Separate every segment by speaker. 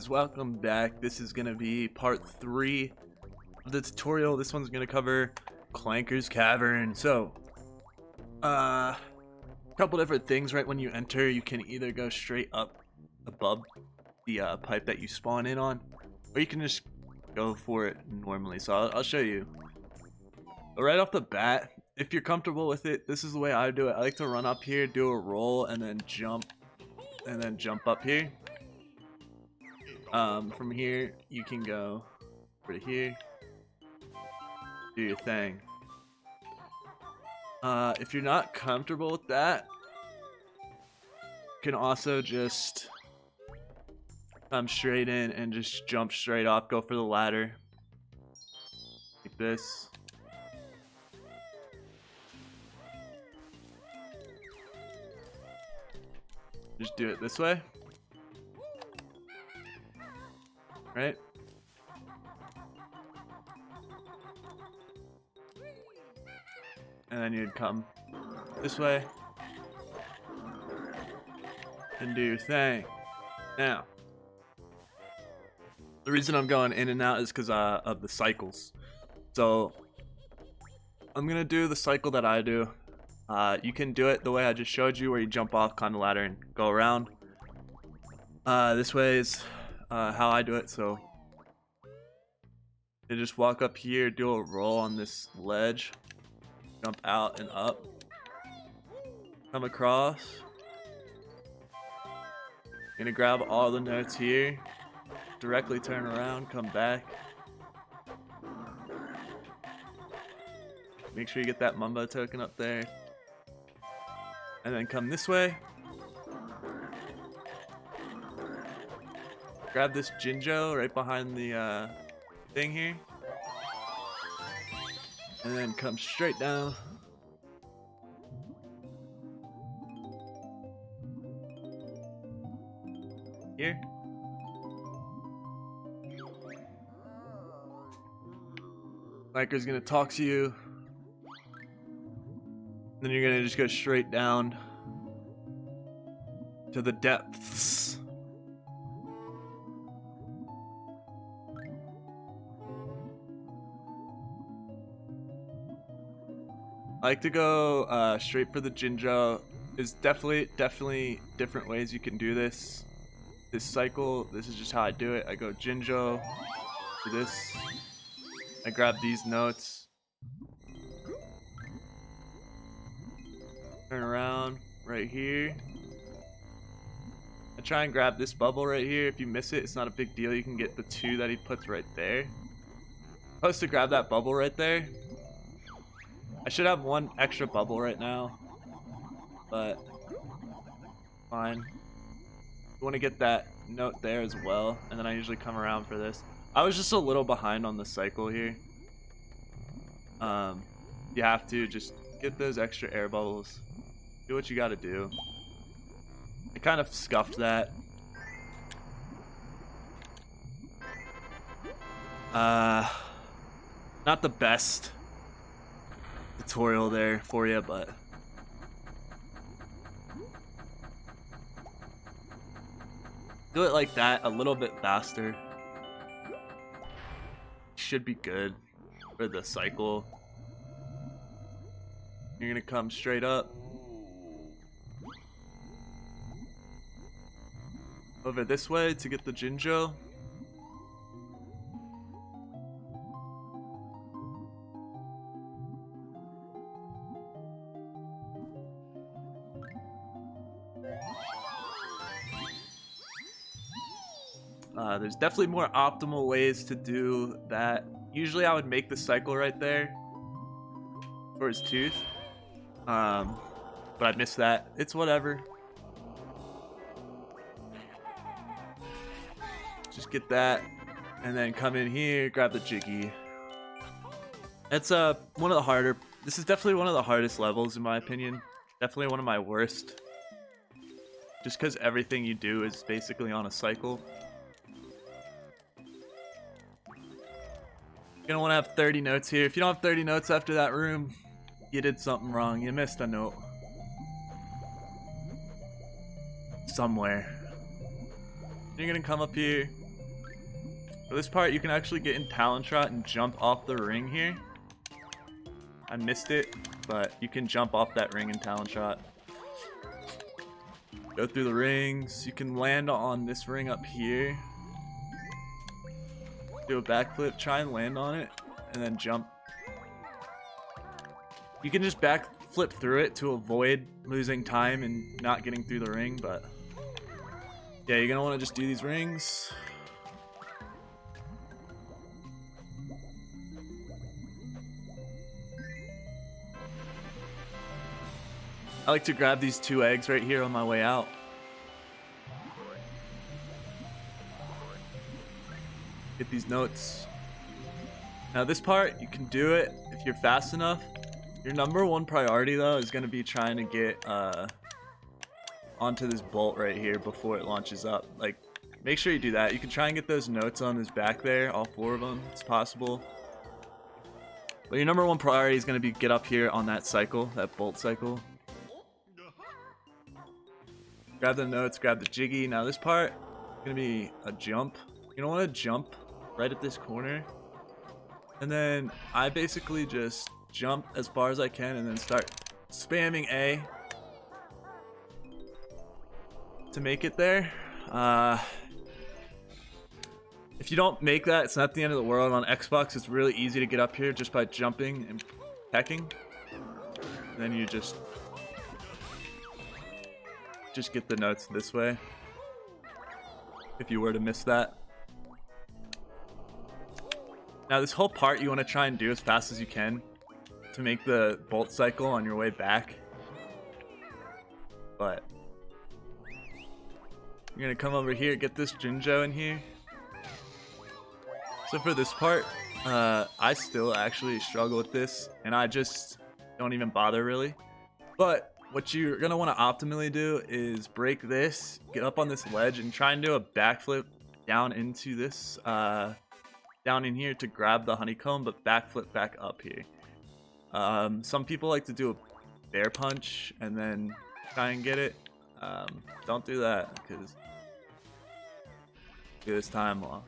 Speaker 1: guys, welcome back. This is gonna be part 3 of the tutorial. This one's gonna cover Clanker's Cavern. So a couple different things. Right when you enter, you can either go straight up above the pipe that you spawn in on, or you can just go for it normally. So I'll show you. But right off the bat, if you're comfortable with it, this is the way I do it. I like to run up here, do a roll, and then jump up here. From here you can go right here, do your thing. If you're not comfortable with that, you can also just come straight in and just jump straight off, go for the ladder like this. Just do it this way. Right? And then you'd come this way and do your thing. Now, the reason I'm going in and out is because of the cycles. So I'm gonna do the cycle that I do. You can do it the way I just showed you, where you jump off, climb the ladder, and go around. This way is how I do it. So you just walk up here, do a roll on this ledge, jump out and up, come across. You're gonna grab all the notes here, directly turn around, come back. Make sure you get that Mumbo token up there. And then come this way. Grab this Jinjo right behind the thing here. And then come straight down. Here. Clanker's gonna talk to you. Then you're gonna just go straight down to the depths. I like to go straight for the Jinjo. There's definitely different ways you can do this. This cycle, this is just how I do it. I go Jinjo, do this. I grab these notes. Turn around right here. I try and grab this bubble right here. If you miss it, it's not a big deal. You can get the 2 that he puts right there. I'm supposed to grab that bubble right there. I should have 1 extra bubble right now, but fine. You want to get that note there as well, and then I usually come around for this. I was just a little behind on the cycle here. You have to just get those extra air bubbles. Do what you gotta do. I kind of scuffed that. Not the best tutorial there for you, but do it like that a little bit faster. Should be good for the cycle. You're gonna come straight up. Over this way to get the Jinjo. There's definitely more optimal ways to do that. Usually I would make the cycle right there for his tooth. But I missed that. It's whatever. Just get that, and then come in here, grab the Jiggy. It's one of the harder. This is definitely one of the hardest levels in my opinion. Definitely one of my worst. Just because everything you do is basically on a cycle. You're gonna want to have 30 notes here. If you don't have 30 notes after that room, you did something wrong. You missed a note. somewhere. You're gonna come up here, For this part, you can actually get in Talon Trot and jump off the ring here. I missed it, but you can jump off that ring in Talon Trot. Go through the rings. You can land on this ring up here. Do a backflip, try and land on it, and then jump. You can just backflip through it to avoid losing time and not getting through the ring, but yeah, you're gonna want to just do these rings. I like to grab these 2 eggs right here on my way out. Get these notes. Now this part, you can do it if you're fast enough. Your #1 priority though is going to be trying to get onto this bolt right here before it launches up. Like, make sure you do that. You can try and get those notes on his back there, all 4 of them. It's possible. But your #1 priority is going to be get up here on that cycle, that bolt cycle. Grab the notes, grab the jiggy. Now this part is going to be a jump. You don't want to jump right at this corner. And then I basically just jump as far as I can and then start spamming A to make it there. If you don't make that, it's not the end of the world. On Xbox, it's really easy to get up here just by jumping and pecking. And then you just get the notes this way if you were to miss that. Now this whole part you want to try and do as fast as you can to make the bolt cycle on your way back. But you're gonna come over here, get this Jinjo in here. So for this part, I still actually struggle with this and I just don't even bother really. But what you're going to want to optimally do is break this, get up on this ledge, and try and do a backflip down into this, down in here to grab the honeycomb, but backflip back up here. Some people like to do a bear punch and then try and get it. Don't do that because it's time loss.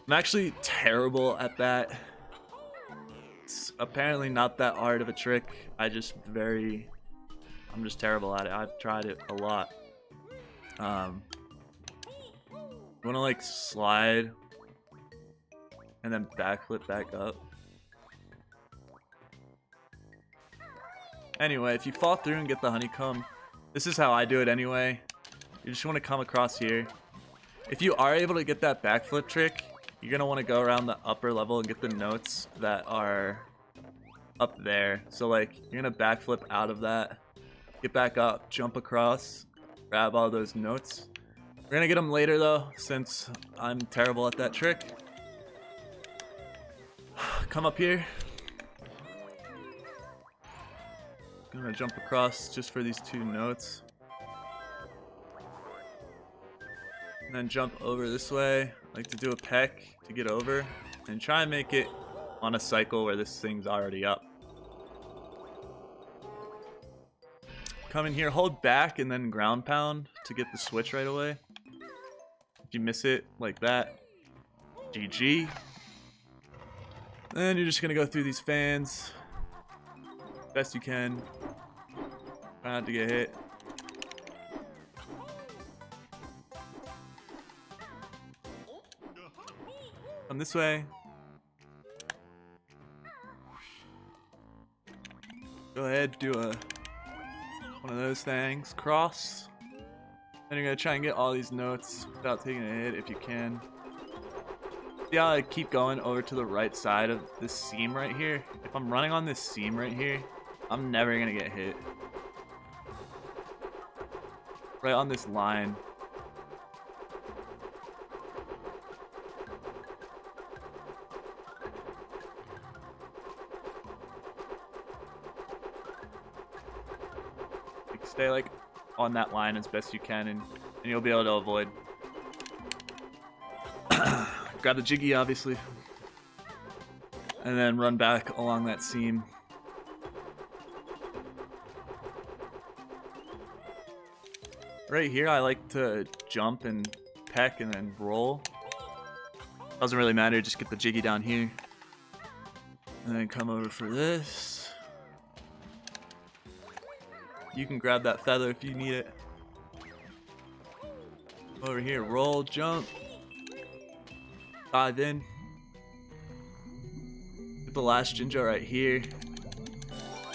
Speaker 1: I'm actually terrible at that. It's apparently not that hard of a trick. I'm just terrible at it. I've tried it a lot. You want to like slide and then backflip back up. Anyway, if you fall through and get the honeycomb, this is how I do it anyway. You just want to come across here. If you are able to get that backflip trick, you're going to want to go around the upper level and get the notes that are up there. So like, you're going to backflip out of that. Get back up, jump across, grab all those notes. We're gonna get them later though, since I'm terrible at that trick. Come up here. Gonna jump across just for these 2 notes. And then jump over this way. Like to do a peck to get over. And try and make it on a cycle where this thing's already up. Come in here, hold back, and then ground pound to get the switch right away. If you miss it like that, GG. Then you're just gonna go through these fans best you can. Try not to get hit. Come this way. Go ahead, do one of those things, cross. Then you're gonna try and get all these notes without taking a hit if you can. See how I keep going over to the right side of this seam right here? If I'm running on this seam right here, I'm never gonna get hit. Right on this line. Stay like on that line as best you can, and you'll be able to avoid. Grab the jiggy, obviously, and then run back along that seam. Right here, I like to jump and peck and then roll. Doesn't really matter, just get the Jiggy down here. And then come over for this. You can grab that feather if you need it. Over here, roll, jump. Dive in. Get the last Jinjo right here.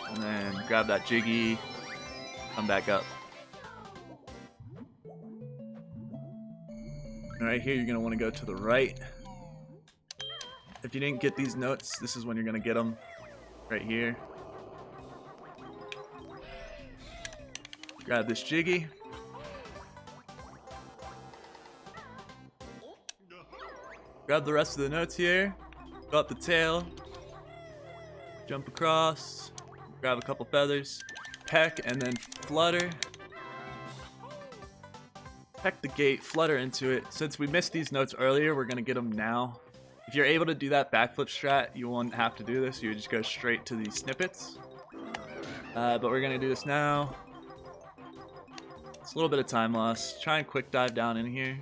Speaker 1: And then grab that Jiggy. Come back up. And right here, you're going to want to go to the right. If you didn't get these notes, this is when you're going to get them. Right here. Grab this Jiggy. Grab the rest of the notes here. Go up the tail. Jump across. Grab a couple feathers. Peck and then flutter. Peck the gate, flutter into it. Since we missed these notes earlier, we're going to get them now. If you're able to do that backflip strat, you won't have to do this. You would just go straight to these snippets. But we're going to do this now. It's a little bit of time loss. Try and quick dive down in here.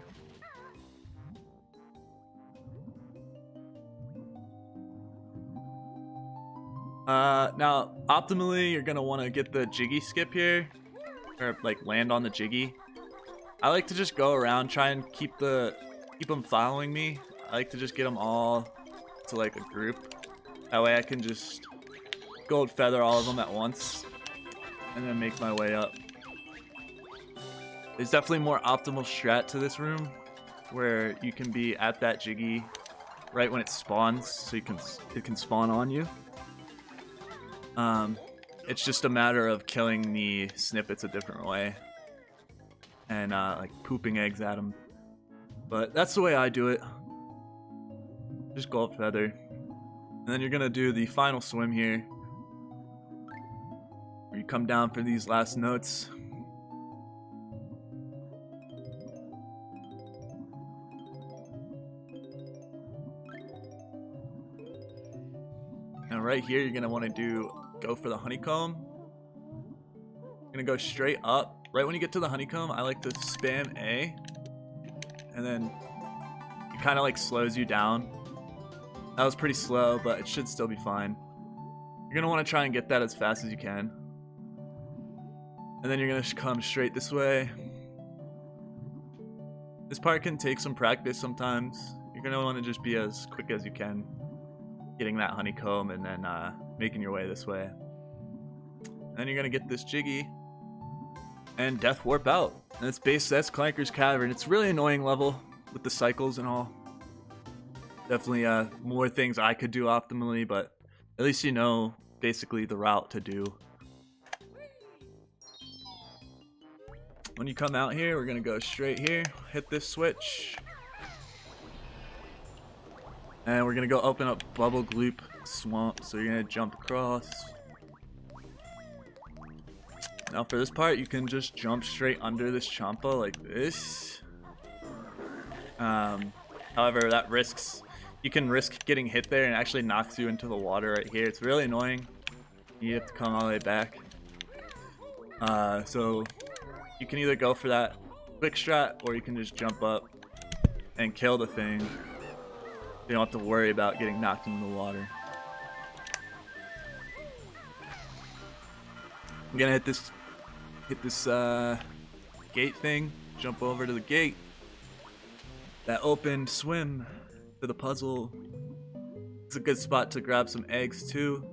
Speaker 1: Now, optimally, you're going to want to get the Jiggy skip here. Or, like, land on the Jiggy. I like to just go around, try and keep them following me. I like to just get them all to, like, a group. That way I can just gold feather all of them at once. And then make my way up. There's definitely more optimal strat to this room. Where you can be at that Jiggy right when it spawns. So it can spawn on you. It's just a matter of killing the snippets a different way. And, like, pooping eggs at them. But that's the way I do it. Just gold feather. And then you're gonna do the final swim here. Where you come down for these last notes. Now right here, you're gonna want to go for the honeycomb. You're gonna go straight up. Right when you get to the honeycomb, I like to spam A. And then it kind of like slows you down. That was pretty slow, but it should still be fine. You're gonna want to try and get that as fast as you can. And then you're gonna come straight this way. This part can take some practice sometimes. You're gonna want to just be as quick as you can. Getting that honeycomb and then making your way this way. And then you're gonna get this Jiggy. And death warp out. And that's Clanker's Cavern. It's a really annoying level with the cycles and all. Definitely more things I could do optimally, but at least you know basically the route to do. When you come out here, we're gonna go straight here, hit this switch. And we're gonna go open up Bubble Gloop Swamp. So you're gonna jump across. Now for this part, you can just jump straight under this Champa like this. However, you can risk getting hit there and it actually knocks you into the water right here. It's really annoying. You have to come all the way back. So you can either go for that quick strat or you can just jump up and kill the thing. You don't have to worry about getting knocked into the water. I'm gonna hit this gate thing, jump over to the gate. That open swim to the puzzle. It's a good spot to grab some eggs too.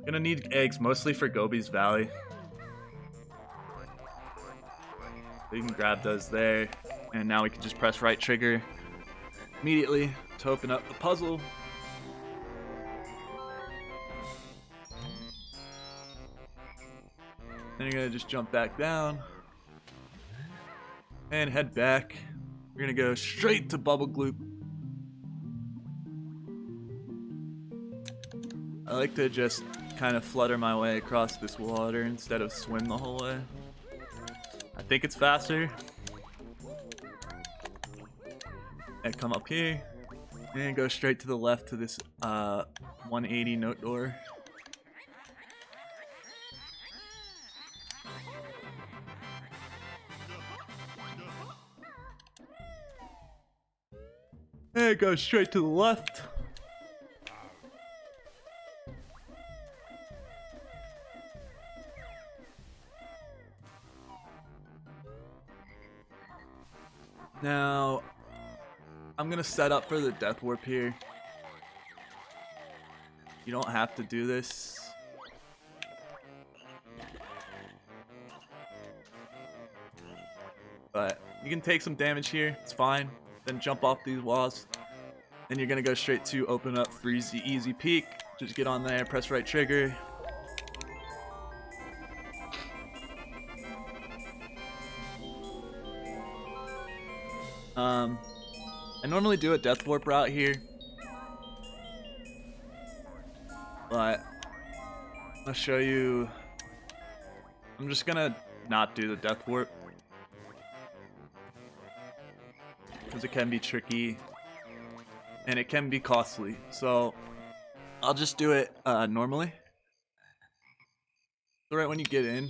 Speaker 1: Gonna need eggs mostly for Gobi's Valley. So you can grab those there. And now we can just press right trigger immediately to open up the puzzle. Then you're gonna just jump back down and head back. We're gonna go straight to Bubble Gloop. I like to just kind of flutter my way across this water instead of swim the whole way. I think it's faster. And come up here and go straight to the left to this 180 note door. And it goes straight to the left. Now, I'm gonna set up for the death warp here. You don't have to do this. But you can take some damage here, it's fine. Then jump off these walls. Then you're gonna go straight to open up Freezy Easy Peek. Just get on there, press right trigger. I normally do a death warp route here, but I'll show you. I'm just gonna not do the death warp because it can be tricky and it can be costly. So I'll just do it normally. So right when you get in,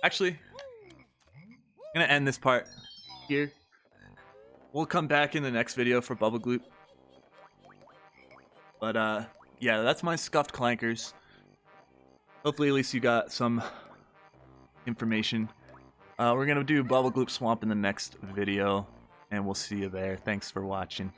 Speaker 1: actually, I'm gonna end this part here. We'll come back in the next video for Bubble Gloop. But yeah, that's my scuffed clankers. Hopefully at least you got some information. We're gonna do Bubble Gloop Swamp in the next video, and we'll see you there. Thanks for watching.